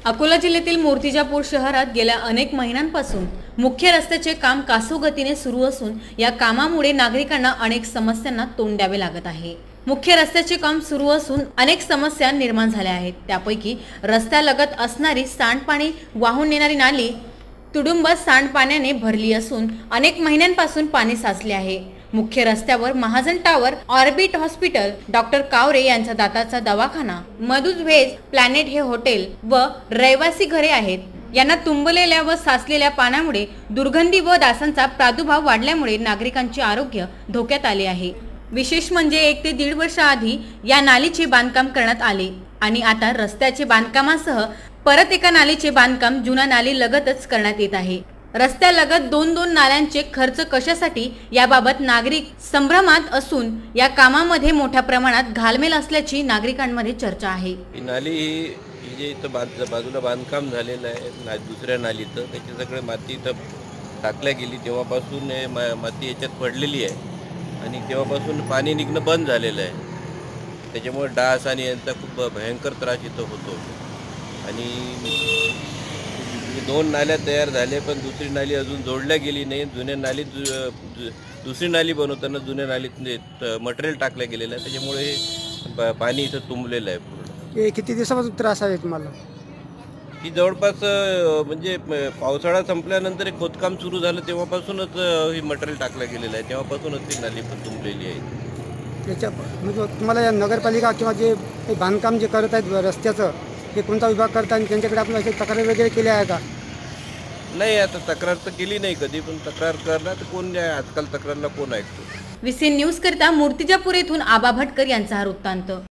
अकोला जिल्ह्यातील मूर्तिजापूर शहरात गेल्या अनेक महिन्यांपासून मुख्य रस्त्याचे काम कासोगतीने सुरू असून या कामामुळे नागरिकांना अनेक समस्यांना तोंड द्यावे लागत आहे। मुख्य रस्त्याचे काम सुरू असून अनेक समस्या निर्माण झाल्या आहेत। त्यापैकी रस्त्यालगत असणारी सांडपाणी वाहून नेणारी नाली तुडुंब सांडपाण्याने भरली असून अनेक महिन्यांपासून पाणी साचले आहे। मुख्य रस्त्यावर Mahajan tower, orbit hospital, doctor कावरे यांचा दाताचा दवाखाना, मधुज व्हेज प्लॅनेट हे हॉटेल व रहिवासी घरे आहेत। यांना तुंबलेल्या व साचलेल्या पाण्यामुळे दुर्गंधी व डासांचा प्रादुर्भाव वाढल्यामुळे नागरिकांचे आरोग्य धोक्यात आले आहे। विशेष म्हणजे 1 ते 1.5 वर्षाआधी या नालीचे बांधकाम करण्यात आले आणि आता रस्त्याचे बांधकामासह परत एका नालीचे बांधकाम जुना नाली लगतच करण्यात येत आहे। रस्त्यालगत 2-2 नाल्यांचे खर्च कशासाठी याबाबत नागरिक संभ्रमात असून या कामामध्ये मोठ्या प्रमाणात घालमेल असल्याची नागरिकांमध्ये चर्चा आहे। नाली ही जे इथं बाजूला बांधकाम झालेलं आहे दुसऱ्या नालीचं, त्याची सगळे माती इथं टाकल्या गेली तेव्हापासून माती याच्यात पडलेली आहे आणि तेव्हापासून पाणी निघणं बंद झालेलं आहे। त्याच्यामुळे डास आणि यांचा खूप भयंकर त्रास इथं होतो आणि 2 नाल्या तयार झाल्या पण दुसरी नाली अजून जोडल्या गेली नाही। जुन्या नालीत दुसरी नाली बनवताना जुन्या नालीत मटेरियल टाकलं गेलेलं आहे, त्याच्यामुळे पाणी इथं तुंबलेलं आहे पूर्ण। किती दिवसापासून त्रास आहे तुम्हाला? ही जवळपास म्हणजे पावसाळा संपल्यानंतर एक खोदकाम सुरू झालं तेव्हापासूनच ही मटेरियल टाकलं गेलेलं आहे, तेव्हापासूनच ती नाली पण तुंबलेली आहे। त्याच्या म्हणजे तुम्हाला या नगरपालिका किंवा जे बांधकाम जे करत आहेत रस्त्याचं हे कोणता विभाग करता आणि त्यांच्याकडे आपण अशी तक्रार वगैरे केली आहे का? नाही, आता तक्रार तर केली नाही कधी, पण तक्रार करणार तर कोण आहे, आजकाल तक्रारला कोण ऐकतो। VCN न्यूज करता मूर्तिजापूर येथून आबा भटकर यांचा हा वृत्तांत।